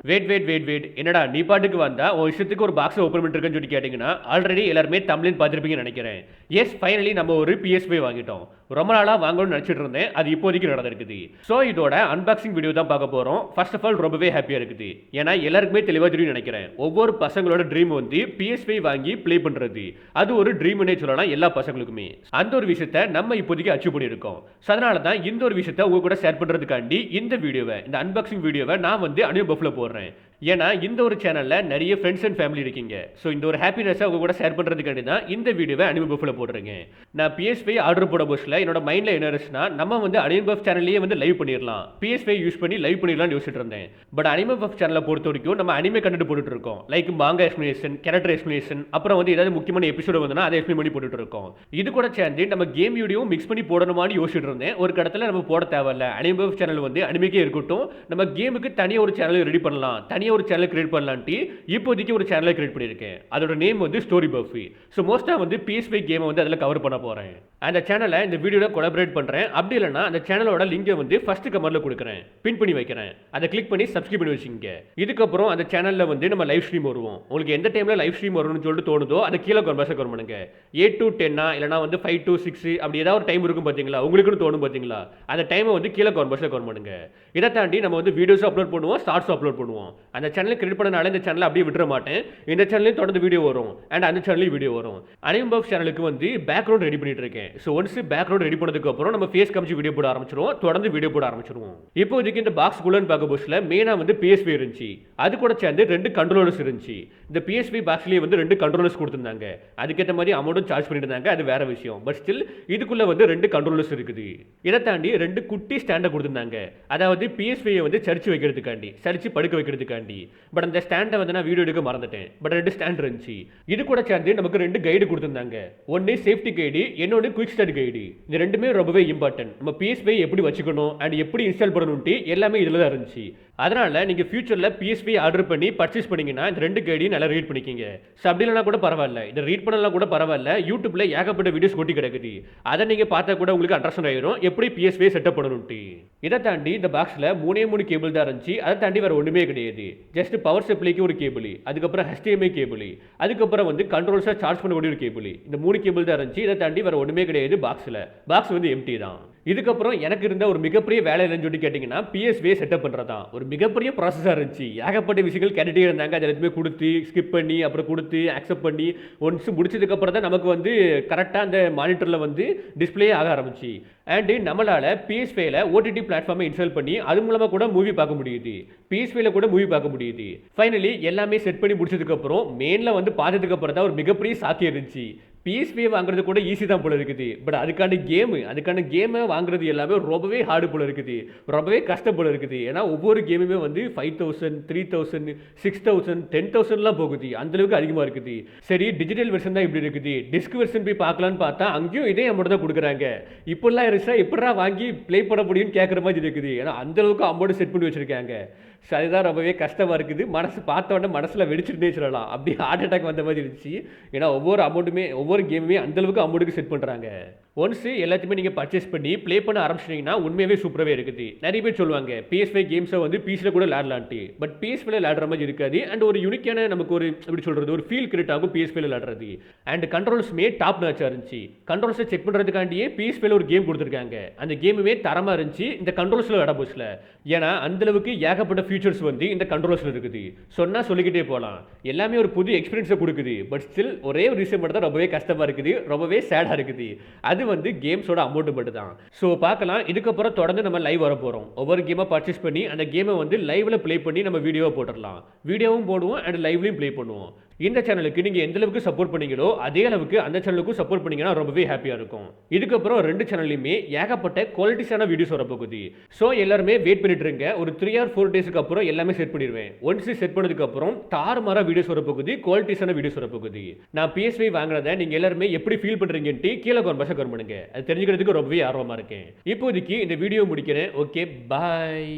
Wait என்னடா நீ பாட்டுக்கு வந்தா உன் இஷ்டத்துக்கு ஒரு பாக்ஸ் ஓப்பன் பண்ணிருக்கேன்னு சொல்லி கேட்டிங்கன்னா ஆல்ரெடி எல்லாருமே தமிழின் பார்த்துருப்பீங்கன்னு நினைக்கிறேன். எஸ் ஃபைனலி நம்ம ஒரு PS5 வாங்கிட்டோம். ரொம்ப நாளாக வாங்கணும்னு நினச்சிட்டு இருந்தேன். அது இப்போதைக்கு நடந்திருக்குது. ஸோ இதோட அன்பாக்சிங் வீடியோ தான் பார்க்க போகிறோம். ஃபர்ஸ்ட் ஆஃப் ஆல் ரொம்பவே ஹாப்பியாக இருக்குது. ஏன்னா எல்லாருக்குமே தெளிவாக தெரியும் நினைக்கிறேன். ஒவ்வொரு பசங்களோட ட்ரீம் வந்து PS5 வாங்கி ப்ளே பண்ணுறது. அது ஒரு ட்ரீம்னே சொல்லலாம் எல்லா பசங்களுக்குமே. அந்த ஒரு விஷயத்தை நம்ம இப்போதைக்கு அச்சீவ் பண்ணியிருக்கோம். ஸோ அதனால தான் இந்த ஒரு விஷயத்தை உங்க கூட ஷேர் பண்ணுறதுக்காண்டி இந்த வீடியோவை, இந்த அன்பாக்சிங் வீடியோவை நான் வந்து அனிமபஃப்ல போடுறேன். ஏன்னா இந்த ஒரு சேனலில் நிறைய ஃப்ரெண்ட்ஸ் அண்ட் ஃபேமிலி இருக்கீங்க. ஸோ இந்த ஒரு ஹாப்பினஸை உங்க கூட ஷேர் பண்ணுறதுக்காண்டி தான் இந்த வீடியோவை அனிமபஃப்ல போடுறேங்க. நான் PS5 ஆர்டர் போட போஸ்ட்ல என்னோட மைண்டில் என்ன இருந்துச்சுன்னா, நம்ம வந்து அனிமபஃப் சேனல்லையே வந்து லைவ் பண்ணிடலாம், PS5 யூஸ் பண்ணி லைவ் பண்ணிடலாம்னு யோசிச்சுட்டு இருந்தேன். பட் அனிமபஃப் சேனலை பொறுத்த வரைக்கும் நம்ம அனிமே கண்டென்ட் போட்டுட்டு இருக்கோம். லைக் மாங்கா எக்ஸ்பிளேஷன், கேரக்டர் எக்ஸ்பிளேஷன், அப்புறம் வந்து ஏதாவது முக்கியமான எபிசோடு வந்தனா அதை எக்ஸ்பிளைன் பண்ணி போட்டுட்டு இருக்கோம். இது கூட சேர்ந்து நம்ம கேம் வீடியோ மிக்ஸ் பண்ணி போடணுமான்னு யோசிச்சுட்டு இருந்தேன். ஒரு கடத்தில் நம்ம போட தேவையில்ல, அனிமபஃப் சேனல் வந்து அனிமேக்கே இருக்கட்டும், நம்ம கேமுக்கு தனியாக ஒரு சேனல் ரெடி பண்ணலாம், தனியாக ஒரு சேனல் கிரியேட் பண்ணலாம். இப்போதைக்கு ஒரு சேனலை கிரியேட் பண்ணியிருக்கேன். அதோட நேம் வந்து ஸ்டோரி பஃபி. ஸோ மோஸ்ட்டாக வந்து PS5 கேமை வந்து அதில் கவர் பண்ண போகிறேன். அந்த சேனலை இந்த வீடியோவில் கொலாபரேட் பண்ணுறேன். அப்படி இல்லைனா அந்த சேனலோட லிங்கை வந்து ஃபர்ஸ்ட் கமெண்ட்ல கொடுக்குறேன், பின் பண்ணி வைக்கிறேன். அதை கிளிக் பண்ணி சப்ஸ்கிரைப் பண்ணி வச்சுங்க. இதுக்கப்புறம் அந்த சேனலில் வந்து நம்ம லைவ் ஸ்ட்ரீம் வருவோம். உங்களுக்கு எந்த டைமில் லைவ் ஸ்ட்ரீம் வரும்னு சொல்லிட்டு தோணுதோ அதை கீழே கமெண்ட்ஸை கமெண்ட் பண்ணுங்க. 8 to 10 இல்லைனா வந்து 5 to 6 அப்படி ஏதாவது ஒரு டைம் இருக்கும் பார்த்தீங்களா, உங்களுக்குன்னு தோணும் பார்த்தீங்களா, அந்த டைமை வந்து கீழே கமெண்ட்ஸில் கமெண்ட் பண்ணுங்க. இதை தாண்டி நம்ம வந்து வீடியோஸ் அப்லோட் பண்ணுவோம், ஷார்ட்ஸ் அப்லோட் பண்ணுவோம். அந்த சேனலை கிரியேட் பண்ணனால இந்த சேனலை அப்படியே விட்டுற மாட்டேன். இந்த சேனலையும் தொடர்ந்து வீடியோ வரும் அண்ட் அந்த சேனலையும் வீடியோ வரும். அனிமபஃப் சேனலுக்கு வந்து பேக்ரவுண்ட் ரெடி பண்ணிட்டு இருக்கேன். ஸோ ஒன்ஸ் பேக்ரவுண்ட் ரெடி பண்ணதுக்கு அப்புறம் நம்ம ஃபேஸ் காமிச்சு வீடியோ போட ஆரம்பிச்சிருவோம், தொடர்ந்து வீடியோ போட ஆரம்பிச்சிருவோம். இப்போதைக்கு இந்த பாக்ஸ் குள்ளன்னு பார்க்க போஸ்ட்ல மெயினா வந்து PS5 இருந்துச்சு. அது கூட சேர்ந்து 2 கண்ட்ரோலர்ஸ் இருந்துச்சு. இந்த PS5 பாக்ஸ்லயே வந்து 2 கண்ட்ரோலர்ஸ் கொடுத்திருந்தாங்க. அதுக்கேற்ற மாதிரி அமௌண்ட்டும் சார்ஜ் பண்ணிட்டு இருந்தாங்க, அது வேற விஷயம். பட் ஸ்டில் இதுக்குள்ள வந்து 2 கண்ட்ரோலர்ஸ் இருக்குது. இதை தாண்டி 2 குட்டி ஸ்டாண்டை கொடுத்திருந்தாங்க. அதாவது PS5 வந்து சரிச்சு வைக்கிறதுக்காண்டி, சரிச்சு படுக்க வைக்கிறதுக்காண்டி. பட் அந்த ஸ்டாண்டை வந்து நான் வீடியோ எடுக்க மறந்துட்டேன். பட் 2 ஸ்டாண்ட் இருந்துச்சு. இது கூட சேர்ந்து நமக்கு 2 கைடு கொடுத்திருந்தாங்க. ஒன்னு சேஃப்டி கைடு, இன்னொன்று குயிக் ஸ்டார்ட் கைடு. இந்த ரெண்டுமே ரொம்பவே இம்பார்ட்டன்ட். நம்ம PS5 எப்படி வச்சுக்கணும் அண்ட் எப்படி இன்ஸ்டால் பண்ணணும்ட்டு எல்லாமே இதில் தான் இருந்துச்சு. அதனால நீங்க ஃபியூச்சரில் PS5 ஆர்டர் பண்ணி பர்ச்சேஸ் பண்ணீங்கன்னா இந்த 2 கைடையும் நல்லா ரீட் பண்ணிக்கிங்க. ஸோ அப்படி இல்லைனா கூட பரவாயில்ல, இதை ரீட் பண்ணலாம் கூட பரவாயில்ல, யூடியூப்ல ஏகப்பட்ட வீடியோஸ் கொட்டி கிடக்குது. அதை நீங்க பார்த்தா கூட உங்களுக்கு அண்டர்ஸ்டாண்ட் ஆயிரும் எப்படி PS5 செட்டப் பண்ணணும்ட்டு. இதை தாண்டி இந்த பாக்ஸில் 3 கேபிள் தான் இருந்துச்சு. அதை தாண்டி வேற ஒன்றுமே கிடையாது. ஜஸ்ட் பவர் சப்ளைக்கு ஒரு கேபிள், அதுக்கப்புறம் HDMI கேபிள், அதுக்கப்புறம் வந்து கண்ட்ரோல்ஸாக சார்ஜ் பண்ணக்கூடிய ஒரு கேபிள். இந்த 3 கேபிள் தான் இருந்துச்சு. இதை தாண்டி வேற ஒன்றுமே கிடையாது. பாக்ஸ் வந்து எம்டி தான். இதுக்கப்புறம் எனக்கு இருந்த ஒரு மிகப்பெரிய வேலை என்னன்னு சொல்லி கேட்டிங்கன்னா, PS5 செட்டப் பண்ணுறதான் ஒரு மிகப்பெரிய ப்ராசஸாக இருந்துச்சு. ஏகப்பட்ட விஷயங்கள் கேட்டுகிட்டே இருந்தாங்க. அது எல்லாத்தையுமே கொடுத்து ஸ்கிப் பண்ணி அப்புறம் கொடுத்து அக்செப்ட் பண்ணி ஒன்ஸ் முடிச்சதுக்கப்புறம் தான் நமக்கு வந்து கரெக்டாக அந்த மானிட்டரில் வந்து டிஸ்பிளே ஆக ஆரம்பிச்சு. அண்டு நம்மளால் PS5ல OTT பிளாட்ஃபார்மை இன்ஸ்டால் பண்ணி அது மூலமாக கூட மூவி பார்க்க முடியுது. PS5ல கூட மூவி பார்க்க முடியுது. ஃபைனலி எல்லாமே செட் பண்ணி முடிச்சதுக்கப்புறம் மெயினில் வந்து பார்த்ததுக்கப்புறம் தான் ஒரு மிகப்பெரிய சாத்தியம் இருந்துச்சு. PS5 வாங்குறது கூட ஈஸி தான் போல இருக்குது. பட் அதுக்கான கேமை வாங்குறது எல்லாமே ரொம்பவே ஹார்டு போல இருக்குது, ரொம்பவே கஷ்டம் போல இருக்குது. ஏன்னா ஒவ்வொரு கேமுமே வந்து 5000, 3000, 6000, 10,000லாம் போகுது. அந்தளவுக்கு அதிகமாக இருக்குது. சரி டிஜிட்டல் வெர்ஷன் தான் இப்படி இருக்குது, டிஸ்க் வெர்ஷன் போய் பார்க்கலான்னு பார்த்தா அங்கேயும் இதே அமௌண்ட் தான் கொடுக்குறாங்க. இப்படிலாம் இருந்துச்சா எப்படா வாங்கி ப்ளே பண்ண முடியும்னு கேட்குற மாதிரி இருக்குது. ஏன்னா அந்தளவுக்கு அமௌண்ட் செட் பண்ணி வச்சுருக்காங்க. ஸோ அதுதான் ரொம்பவே கஷ்டமாக இருக்குது. மனசு பார்த்தோன்னே மனசில் வெடிச்சுட்டே சொல்லலாம், அப்படி ஹார்ட் அட்டாக் வந்த மாதிரி இருந்துச்சு. ஏன்னா ஒவ்வொரு கேமுமே அந்தளவுக்கு அமௌண்ட்டுக்கு செட் பண்ணுறாங்க. ஒன்ஸ் எல்லாத்தையுமே நீங்கள் பர்ச்சேஸ் பண்ணி ப்ளே பண்ண ஆரம்பிச்சிட்டிங்கன்னா உண்மையாகவே சூப்பராகவே இருக்குது. நிறைய பேர் சொல்லுவாங்க PS5 கேம்ஸை வந்து PC கூட விளையாடலான்ட்டு. பட் PS5 விளையாடுற மாதிரி இருக்காது. அண்ட் ஒரு யூனிக்கான நமக்கு ஒரு எப்படி சொல்கிறது, ஒரு ஃபீல் கிரியேட் ஆகும் PS5 விளையாடுறது. அண்ட் கண்ட்ரோல்ஸுமே டாப் நாச்சாக இருந்துச்சு. கண்ட்ரோல்ஸை செக் பண்ணுறதுக்காண்டியே PS5 ஒரு கேம் கொடுத்துருக்காங்க. அந்த கேமுமே தரமாக இருந்துச்சு இந்த கண்ட்ரோல்ஸில் விட போஸ்ட்ல. ஏன்னா அந்தளவுக்கு ஏகப்பட்ட ஃபீச்சர்ஸ் வந்து இந்த கண்ட்ரோல்ஸில் இருக்குது. சொன்னால் சொல்லிக்கிட்டே போகலாம். எல்லாமே ஒரு புது எக்ஸ்பீரியன்ஸை கொடுக்குது. பட் ஸ்டில் ஒரே ஒரு விஷயம் மட்டும் தான் ரொம்பவே கஷ்டமாக இருக்குது, ரொம்பவே சேடாக இருக்குது. அது வந்து கேம்ஸோட அமௌண்ட் மட்டும் தான். ஸோ பார்க்கலாம். இதுக்கப்புறம் தொடர்ந்து நம்ம லைவ் வர போகிறோம். ஒவ்வொரு கேமாக பர்ச்சேஸ் பண்ணி அந்த கேமை வந்து லைவில் ப்ளே பண்ணி நம்ம வீடியோவை போட்டுடலாம். வீடியோவும் போடுவோம் அண்ட் லைவ்லையும் ப்ளே பண்ணுவோம். இந்த சேனலுக்கு நீங்கள் எந்த அளவுக்கு சப்போர்ட் பண்ணீங்களோ அதே அளவுக்கு அந்த சேனலுக்கும் சப்போர்ட் பண்ணீங்கன்னா ரொம்பவே ஹாப்பியாக இருக்கும். இதுக்கப்புறம் 2 சேனல்லையுமே ஏகப்பட்ட குவாலிட்டிஸான வீடியோஸ் வரப்போகுது. ஸோ எல்லாருமே வெயிட் பண்ணிட்டு இருங்க. ஒரு 3 or 4 டேஸ்க்கு அப்புறம் எல்லாமே செட் பண்ணிடுவேன். ஒன்ஸ் செட் பண்ணதுக்கப்புறம் தாறுமாறா வீடியோஸ் வரப்போகுது, குவாலிட்டிஸான வீடியோஸ் வரப்போகுது. நான் PS5 வாங்கினதை நீங்கள் எல்லாருமே எப்படி ஃபீல் பண்ணுறீங்கன்ட்டு கீழே கமெண்ட் பண்ணுங்க. அது தெரிஞ்சுக்கிறதுக்கு ரொம்பவே ஆர்வமாக இருக்கேன். இப்போதைக்கு இந்த வீடியோ முடிக்கிறேன். Okay bye.